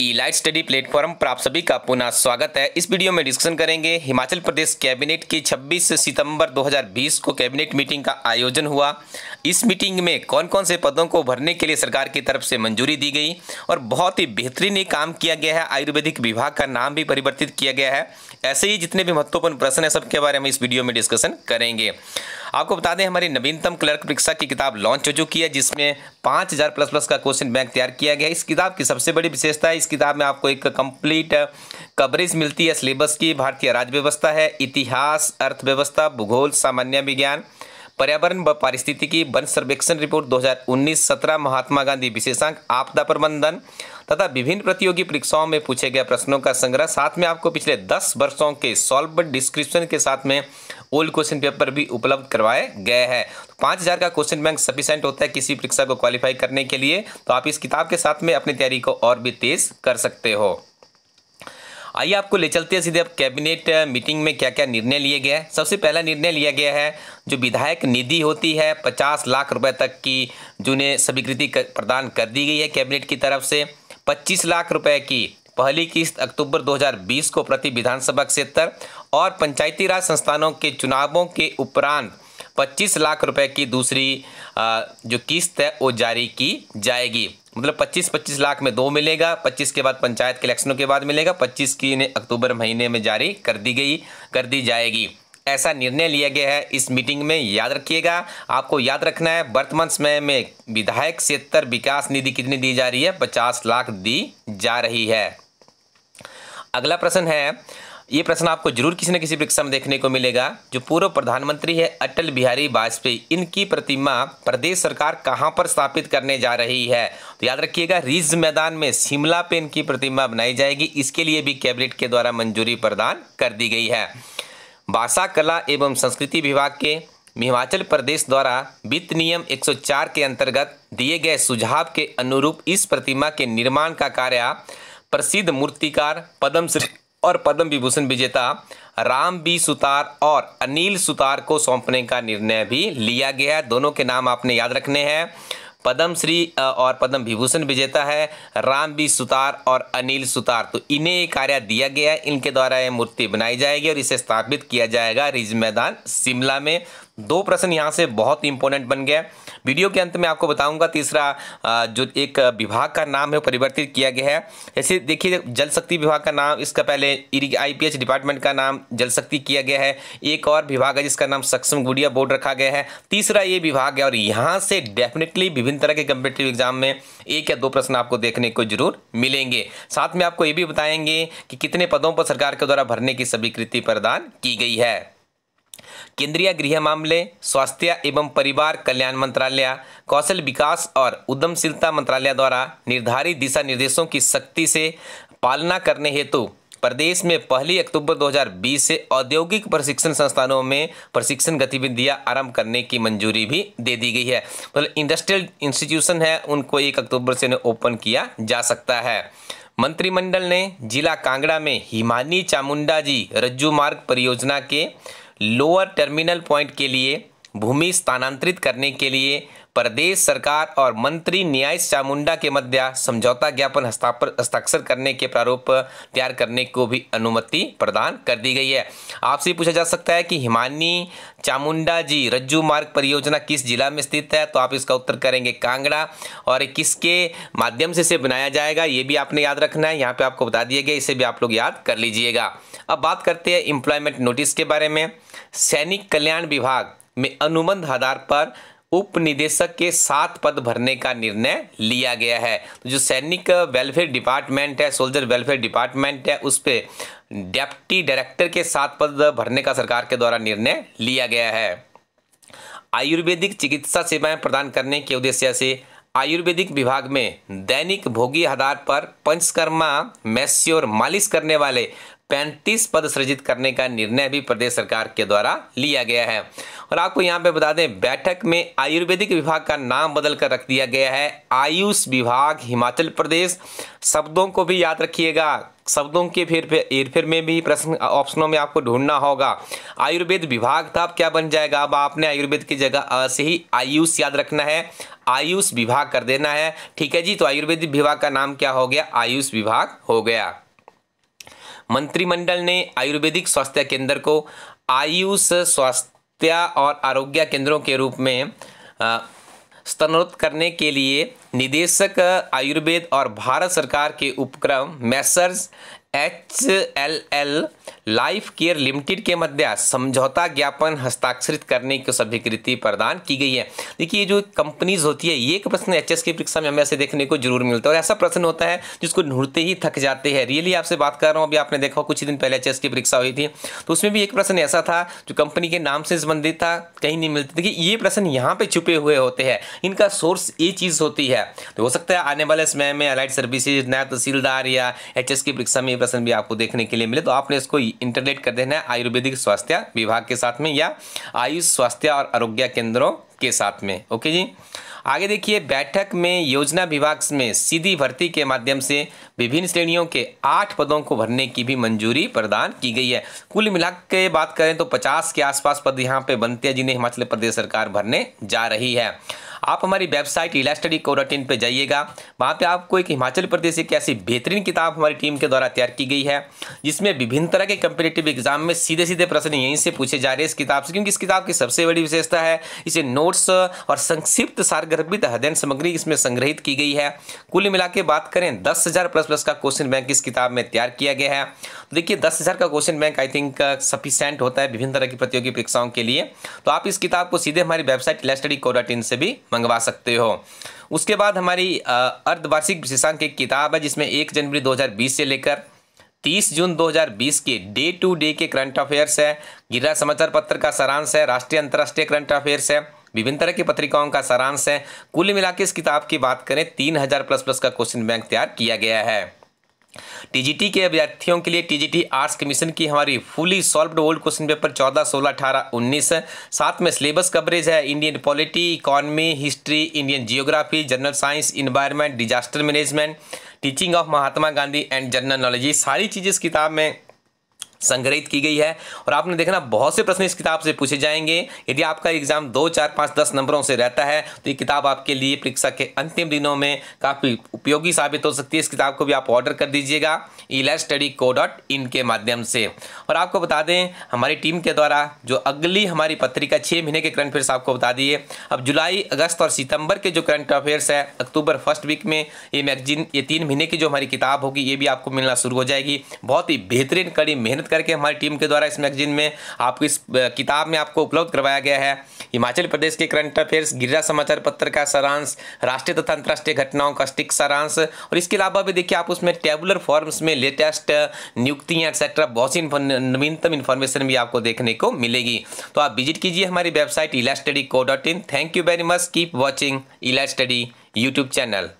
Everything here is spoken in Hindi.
इलाइट स्टडी प्लेटफॉर्म पर आप सभी का पुनः स्वागत है। इस वीडियो में डिस्कशन करेंगे हिमाचल प्रदेश कैबिनेट की 26 सितंबर 2020 को कैबिनेट मीटिंग का आयोजन हुआ। इस मीटिंग में कौन कौन से पदों को भरने के लिए सरकार की तरफ से मंजूरी दी गई और बहुत ही बेहतरीन काम किया गया है। आयुर्वेदिक विभाग का नाम भी परिवर्तित किया गया है। ऐसे ही जितने भी महत्वपूर्ण प्रश्न हैं सबके बारे में इस वीडियो में डिस्कशन करेंगे। आपको बता दें हमारी नवीनतम क्लर्क परीक्षा की किताब लॉन्च हो चुकी है, जिसमें 5000 प्लस का क्वेश्चन बैंक तैयार किया गया है। इस किताब की सबसे बड़ी विशेषता है, इस किताब में आपको एक कंप्लीट कवरेज मिलती है सिलेबस की। भारतीय राज्य व्यवस्था है, इतिहास, अर्थव्यवस्था, भूगोल, सामान्य विज्ञान, पर्यावरण व पारिस्थितिकी, वन सर्वेक्षण रिपोर्ट 2019-17, महात्मा गांधी विशेषांक, आपदा प्रबंधन तथा विभिन्न प्रतियोगी परीक्षाओं में पूछे गए प्रश्नों का संग्रह। साथ में आपको पिछले 10 वर्षों के सॉल्व डिस्क्रिप्शन के साथ में ओल्ड क्वेश्चन पेपर भी उपलब्ध करवाए गए हैं। तो 5000 का क्वेश्चन बैंक सफिशिएंट होता है किसी परीक्षा को क्वालिफाई करने के लिए। तो आप इस किताब के साथ में अपनी तैयारी को और भी तेज कर सकते हो। आइए आपको ले चलते हैं सीधे अब कैबिनेट मीटिंग में क्या क्या निर्णय लिए गए हैं। सबसे पहला निर्णय लिया गया है, जो विधायक निधि होती है 50 लाख रुपए तक की, जिन्हें स्वीकृति प्रदान कर दी गई है कैबिनेट की तरफ से। 25 लाख रुपए की पहली किस्त अक्टूबर 2020 को प्रति विधानसभा क्षेत्र और पंचायती राज संस्थानों के चुनावों के उपरांत 25 लाख रुपए की दूसरी जो किस्त है वो जारी की जाएगी। मतलब 25 लाख में 2 मिलेगा, 25 के बाद पंचायत के इलेक्शनों के बाद मिलेगा, 25 की इन्हें अक्टूबर महीने में जारी कर दी जाएगी। ऐसा निर्णय लिया गया है इस मीटिंग में, याद रखिएगा। आपको याद रखना है वर्तमान समय में विधायक क्षेत्र विकास निधि कितनी दी जा रही है, 50 लाख दी जा रही है। अगला प्रश्न है, ये प्रश्न आपको जरूर किसी न किसी परीक्षा में देखने को मिलेगा। जो पूर्व प्रधानमंत्री है अटल बिहारी वाजपेयी, इनकी प्रतिमा प्रदेश सरकार कहां पर स्थापित करने जा रही है? तो याद रखिएगा रिज मैदान में शिमला पे इनकी प्रतिमा बनाई जाएगी। इसके लिए भी कैबिनेट के द्वारा मंजूरी प्रदान कर दी गई है। भाषा, कला एवं संस्कृति विभाग के हिमाचल प्रदेश द्वारा वित्त नियम 104 के अंतर्गत दिए गए सुझाव के अनुरूप इस प्रतिमा के निर्माण का कार्य प्रसिद्ध मूर्तिकार, पद्मश्री और पद्म विभूषण विजेता राम बी सुतार और अनिल सुतार को सौंपने का निर्णय भी लिया गया है। दोनों के नाम आपने याद रखने हैं। पद्मश्री और पद्म विभूषण विजेता है राम बी सुतार और अनिल सुतार। तो इन्हें ये कार्य दिया गया है, इनके द्वारा ये मूर्ति बनाई जाएगी और इसे स्थापित किया जाएगा रिज मैदान शिमला में। 2 प्रश्न यहाँ से बहुत इंपॉर्टेंट बन गया। वीडियो के अंत में आपको बताऊंगा तीसरा जो एक विभाग का नाम है परिवर्तित किया गया है। जैसे देखिए जल शक्ति विभाग का नाम, इसका पहले IPH डिपार्टमेंट का नाम जल शक्ति किया गया है। एक और विभाग है जिसका नाम सक्षम गुड़िया बोर्ड रखा गया है। तीसरा ये विभाग है और यहाँ से डेफिनेटली विभिन्न तरह के कम्पिटिटिव एग्जाम में 1 या 2 प्रश्न आपको देखने को जरूर मिलेंगे। साथ में आपको ये भी बताएंगे कि कितने पदों पर सरकार के द्वारा भरने की स्वीकृति प्रदान की गई है। केंद्रीय गृह मामले, स्वास्थ्य एवं परिवार कल्याण मंत्रालय, कौशल विकास और उद्यमशीलता मंत्रालय द्वारा निर्धारित दिशा निर्देशों की सख्ती से पालना करने हेतु प्रदेश में 1 अक्टूबर 2020 से औद्योगिक प्रशिक्षण संस्थानों में प्रशिक्षण गतिविधियां आरंभ करने की मंजूरी भी दे दी गई है। मतलब इंडस्ट्रियल इंस्टीट्यूशन है उनको 1 अक्टूबर से ओपन किया जा सकता है। मंत्रिमंडल ने जिला कांगड़ा में हिमानी चामुंडा जी रज्जू मार्ग परियोजना के लोअर टर्मिनल पॉइंट के लिए भूमि स्थानांतरित करने के लिए प्रदेश सरकार और मंत्री न्यायेश चामुंडा के मध्य समझौता ज्ञापन हस्ताक्षर करने के प्रारूप तैयार करने को भी अनुमति प्रदान कर दी गई है। आपसे पूछा जा सकता है कि हिमानी चामुंडा जी रज्जू मार्ग परियोजना किस जिला में स्थित है, तो आप इसका उत्तर करेंगे कांगड़ा। और किसके माध्यम से इसे बनाया जाएगा ये भी आपने याद रखना है, यहाँ पे आपको बता दिया गया, इसे भी आप लोग याद कर लीजिएगा। अब बात करते हैं एम्प्लॉयमेंट नोटिस के बारे में। सैनिक कल्याण विभाग में अनुबंध आधार पर उप निदेशक के 7 पद भरने का निर्णय लिया गया है। तो जो सैनिक वेलफेयर डिपार्टमेंट है, सोल्जर वेलफेयर डिपार्टमेंट है, उस पे डिप्टी डायरेक्टर के 7 पद भरने का सरकार के द्वारा निर्णय लिया गया है। आयुर्वेदिक चिकित्सा सेवाएं प्रदान करने के उद्देश्य से आयुर्वेदिक विभाग में दैनिक भोगी आधार पर पंचकर्मा, मैस्योर, मालिश करने वाले 35 पद सृजित करने का निर्णय भी प्रदेश सरकार के द्वारा लिया गया है। और आपको यहाँ पे बता दें बैठक में आयुर्वेदिक विभाग का नाम बदल कर रख दिया गया है आयुष विभाग हिमाचल प्रदेश। शब्दों को भी याद रखिएगा, शब्दों के हेरफेर में भी प्रश्न ऑप्शनों में आपको ढूंढना होगा। आयुर्वेद विभाग था, अब क्या बन जाएगा, अब आपने आयुर्वेद की जगह अ से ही आयुष याद रखना है, आयुष विभाग कर देना है। ठीक है जी, तो आयुर्वेदिक विभाग का नाम क्या हो गया, आयुष विभाग हो गया। मंत्रिमंडल ने आयुर्वेदिक स्वास्थ्य केंद्र को आयुष स्वास्थ्य और आरोग्य केंद्रों के रूप में स्तरोन्नत करने के लिए निदेशक आयुर्वेद और भारत सरकार के उपक्रम Messrs HLL life care limited के मध्य समझौता ज्ञापन हस्ताक्षरित करने की स्वीकृति प्रदान की गई है। देखिए, ये जो कंपनीज होती है, ये एक प्रश्न एचएस की परीक्षा में हमें ऐसे देखने को जरूर मिलता है और ऐसा प्रश्न होता है जिसको ढूंढते ही थक जाते हैं। रियली आपसे बात कर रहा हूँ, अभी आपने देखा कुछ ही दिन पहले एचएस की परीक्षा हुई थी, तो उसमें भी एक प्रश्न ऐसा था जो कंपनी के नाम से संबंधित था, कहीं नहीं मिलती। देखिए, ये प्रश्न यहाँ पे छुपे हुए होते हैं, इनका सोर्स ये चीज़ होती है। तो हो सकता है आने वाले समय में अलाइड सर्विसेज, नायब तहसीलदार या एचएस की परीक्षा में प्रश्न भी आपको देखने के लिए मिले, तो आपने इसको इंटरलेट कर देना है आयुर्वेदिक स्वास्थ्य विभाग के साथ में या आयुष स्वास्थ्य और आरोग्य केंद्रों के साथ में। ओके जी, आगे देखिए, बैठक में योजना विभाग में सीधी भर्ती के माध्यम से विभिन्न श्रेणियों के 8 पदों को भरने की भी मंजूरी प्रदान की गई है। कुल मिला के बात करें तो 50 के आसपास पद यहाँ पे बनते हैं जिन्हें हिमाचल प्रदेश सरकार भरने जा रही है। आप हमारी वेबसाइट ilastudy.co.in पे जाइएगा, वहाँ पे आपको एक हिमाचल प्रदेश की ऐसी बेहतरीन किताब हमारी टीम के द्वारा तैयार की गई है जिसमें विभिन्न तरह के कम्पिटिटिव एग्जाम में सीधे सीधे प्रश्न यहीं से पूछे जा रहे हैं इस किताब से, क्योंकि इस किताब की सबसे बड़ी विशेषता है इसे नोट्स और संक्षिप्त सारगर्भित अध्ययन सामग्री इसमें संग्रहित की गई है। कुल मिला के बात करें 10,000 प्लस का क्वेश्चन बैंक इस किताब में तैयार किया गया है। तो देखिए, 10,000 का question bank I think sufficient होता है विभिन्न तरह की प्रतियोगी परीक्षाओं के लिए। तो आप इस किताब को सीधे हमारी वेबसाइट ilastudy.co.in से भी मंगवा सकते हो। उसके बाद हमारी अर्धवार्षिक विशेषांक की किताब है जिसमें 1 जनवरी 2020 से लेकर 30 जून 2020 के डे टू डे के करंट अफेयर्स है, गिरिराज समाचार पत्र का सारांश है, राष्ट्रीय अंतर्राष्ट्रीय करंट अफेयर्स है, विभिन्न तरह की पत्रिकाओं का सारांश है। कुल मिला के इस किताब की बात करें 3,000 प्लस का क्वेश्चन बैंक तैयार किया गया है। टीजीटी के अभ्यर्थियों के लिए टीजीटी आर्ट्स कमीशन की हमारी fully solved old question paper 14, 16, 18, 19 साथ में सिलेबस कवरेज है Indian polity, economy, history, Indian geography, general science, environment, disaster management, teaching of Mahatma Gandhi and general knowledge, सारी चीज़ें इस किताब में संग्रहित की गई है। और आपने देखना बहुत से प्रश्न इस किताब से पूछे जाएंगे। यदि आपका एग्जाम 2, 4, 5, 10 नंबरों से रहता है तो ये किताब आपके लिए परीक्षा के अंतिम दिनों में काफ़ी उपयोगी साबित हो सकती है। इस किताब को भी आप ऑर्डर कर दीजिएगा ilastudy.co.in के माध्यम से। और आपको बता दें हमारी टीम के द्वारा जो अगली हमारी पत्रिका 6 महीने के करंट अफेयर्स आपको बता दिए। अब जुलाई, अगस्त और सितंबर के जो करंट अफेयर्स है, अक्टूबर फर्स्ट वीक में ये मैगजीन, ये 3 महीने की जो हमारी किताब होगी ये भी आपको मिलना शुरू हो जाएगी। बहुत ही बेहतरीन कड़ी मेहनत करके हमारी टीम के द्वारा इस मैगजीन में आपको इस किताब में आपको उपलब्ध करवाया गया है हिमाचल प्रदेश के करंट अफेयर्स, गिरिराज समाचार पत्र का सारांश, राष्ट्रीय तथा अंतर्राष्ट्रीय घटनाओं का स्टिक सारांश, और इसके अलावा भी देखिए आप उसमें टेबुलर फॉर्म्स में लेटेस्ट नियुक्तियां एक्सेट्रा बहुत सी नवीनतम इन्फॉर्मेशन भी आपको देखने को मिलेगी। तो आप विजिट कीजिए हमारी website ilastudy.co.in। Thank you very much, keep watching Ilastudy YouTube channel.